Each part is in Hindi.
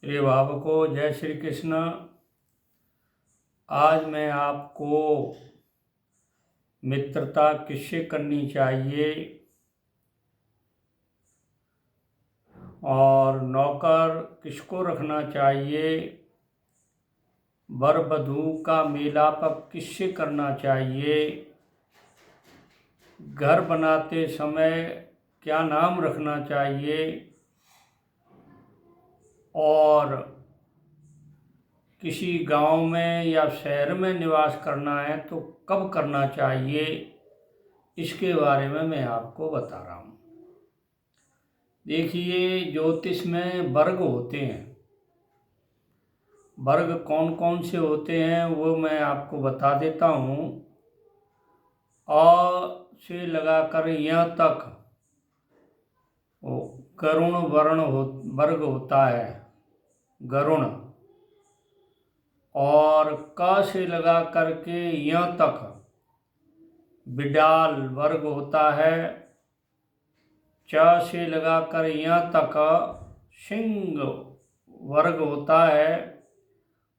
प्रिय भावकों, जय श्री कृष्ण। आज मैं आपको मित्रता किससे करनी चाहिए और नौकर किसको रखना चाहिए, वर वधू का मेलाप किससे करना चाहिए, घर बनाते समय क्या नाम रखना चाहिए और किसी गांव में या शहर में निवास करना है तो कब करना चाहिए, इसके बारे में मैं आपको बता रहा हूँ। देखिए, ज्योतिष में वर्ग होते हैं। वर्ग कौन कौन से होते हैं वो मैं आपको बता देता हूँ। अ से लगाकर यहाँ तक गरुण वर्ग होता है, गरुण। और क से लगा करके यहाँ तक बिडाल वर्ग होता है। च से लगाकर यहाँ तक सिंह वर्ग होता है।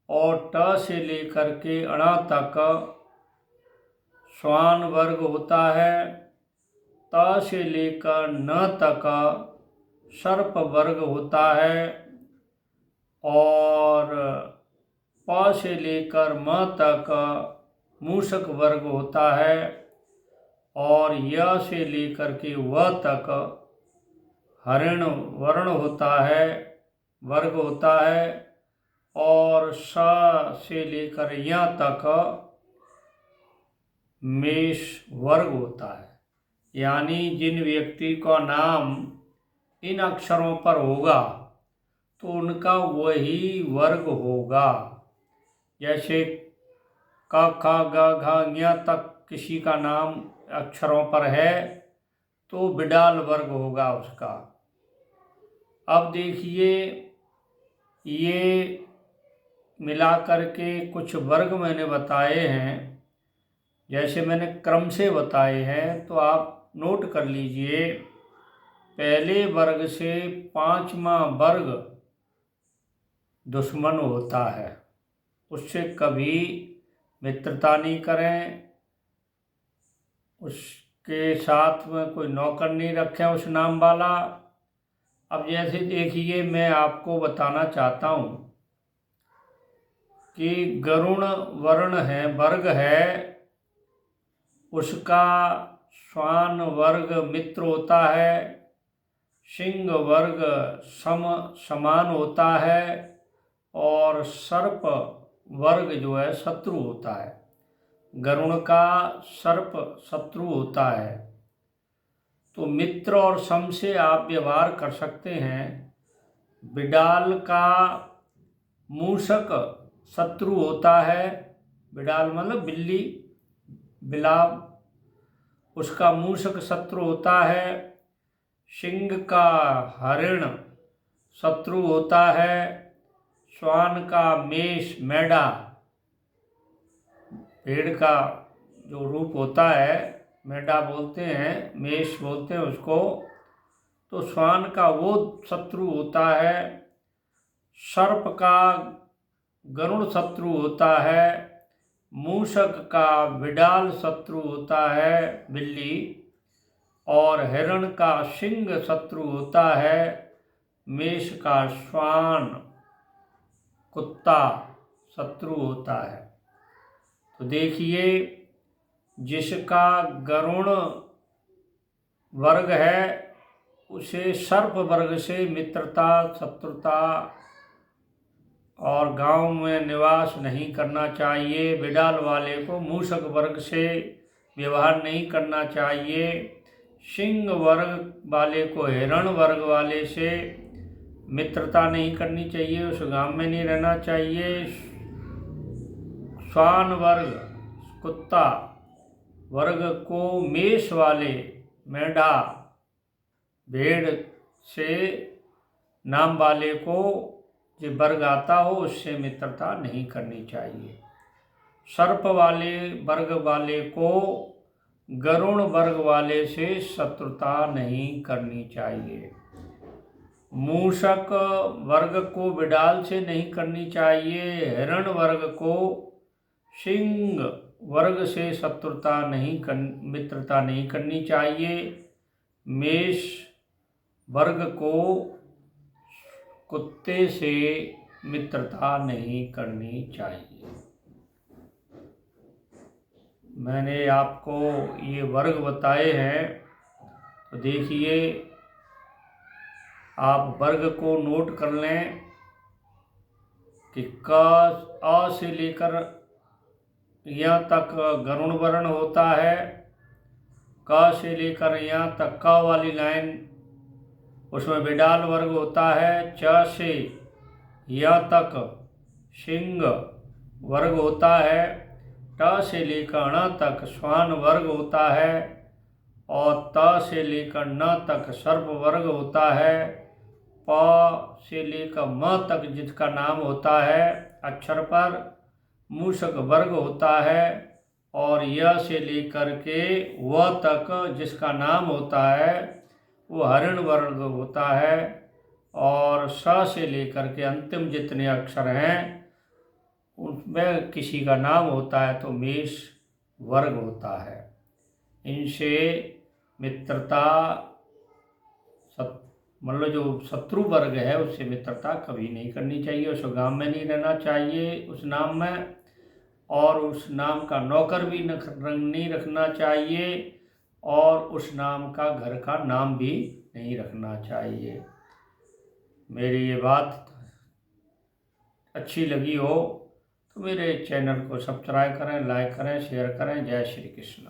और ट से लेकर के अण तक श्वान वर्ग होता है। त से लेकर न तक सर्प वर्ग होता है। और प से लेकर म तक मूषक वर्ग होता है। और य से लेकर के व तक हरिण वर्ण होता है, वर्ग होता है। और स से लेकर य तक मेष वर्ग होता है। यानी जिन व्यक्ति का नाम इन अक्षरों पर होगा तो उनका वही वर्ग होगा। जैसे क ख ग घ ञ तक किसी का नाम अक्षरों पर है तो बिडाल वर्ग होगा उसका। अब देखिए, ये मिलाकर के कुछ वर्ग मैंने बताए हैं। जैसे मैंने क्रम से बताए हैं तो आप नोट कर लीजिए। पहले वर्ग से पांचवा वर्ग दुश्मन होता है, उससे कभी मित्रता नहीं करें। उसके साथ में कोई नौकर नहीं रखें उस नाम वाला। अब जैसे देखिए, मैं आपको बताना चाहता हूँ कि गरुण वर्ण है, वर्ग है, उसका श्वान वर्ग मित्र होता है, सिंह वर्ग समान होता है और सर्प वर्ग जो है शत्रु होता है। गरुण का सर्प शत्रु होता है। तो मित्र और सम से आप व्यवहार कर सकते हैं। बिडाल का मूषक शत्रु होता है। बिडाल मतलब बिल्ली, बिलाव, उसका मूषक शत्रु होता है। सिंह का हरिण शत्रु होता है। श्वान का मेष मैडा, भेड़ का जो रूप होता है, मैडा बोलते हैं, मेष बोलते हैं उसको। तो श्वान का वो शत्रु होता है। सर्प का गरुड़ शत्रु होता है। मूषक का बिडाल शत्रु होता है, बिल्ली। और हिरण का सिंह शत्रु होता है। मेष का श्वान कुत्ता शत्रु होता है। तो देखिए, जिसका गरुण वर्ग है उसे सर्प वर्ग से मित्रता, शत्रुता और गांव में निवास नहीं करना चाहिए। बिडाल वाले को मूषक वर्ग से व्यवहार नहीं करना चाहिए। सिंह वर्ग वाले को हिरण वर्ग वाले से मित्रता नहीं करनी चाहिए, उस गांव में नहीं रहना चाहिए। श्वान वर्ग कुत्ता वर्ग को मेष वाले मेढा भेड़ से नाम वाले को जो वर्ग आता हो उससे मित्रता नहीं करनी चाहिए। सर्प वाले वर्ग वाले को गरुण वर्ग वाले से शत्रुता नहीं करनी चाहिए। मूषक वर्ग को बिडाल से नहीं करनी चाहिए। हिरण वर्ग को सिंह वर्ग से मित्रता नहीं करनी चाहिए। मेष वर्ग को कुत्ते से मित्रता नहीं करनी चाहिए। मैंने आपको ये वर्ग बताए हैं, तो देखिए आप वर्ग को नोट कर लें कि अ से लेकर यहाँ तक गरुड़ वर्ण होता है। क से लेकर यहाँ तक क वाली लाइन, उसमें बिडाल वर्ग होता है। च से यहाँ तक सिंह वर्ग होता है। ट से लेकर ण तक श्वान वर्ग होता है। और त से लेकर न तक सर्प वर्ग होता है। प से लेकर म तक जिसका नाम होता है अक्षर पर मूषक वर्ग होता है। और य से लेकर के व तक जिसका नाम होता है वो हरिण वर्ग होता है। और स से लेकर के अंतिम जितने अक्षर हैं उनमें किसी का नाम होता है तो मेष वर्ग होता है। इनसे मित्रता मतलब जो शत्रु वर्ग है उससे मित्रता कभी नहीं करनी चाहिए। उस गांव में नहीं रहना चाहिए उस नाम में, और उस नाम का नौकर भी नहीं रखना चाहिए, और उस नाम का घर का नाम भी नहीं रखना चाहिए। मेरी ये बात अच्छी लगी हो तो मेरे चैनल को सब्सक्राइब करें, लाइक करें, शेयर करें। जय श्री कृष्ण।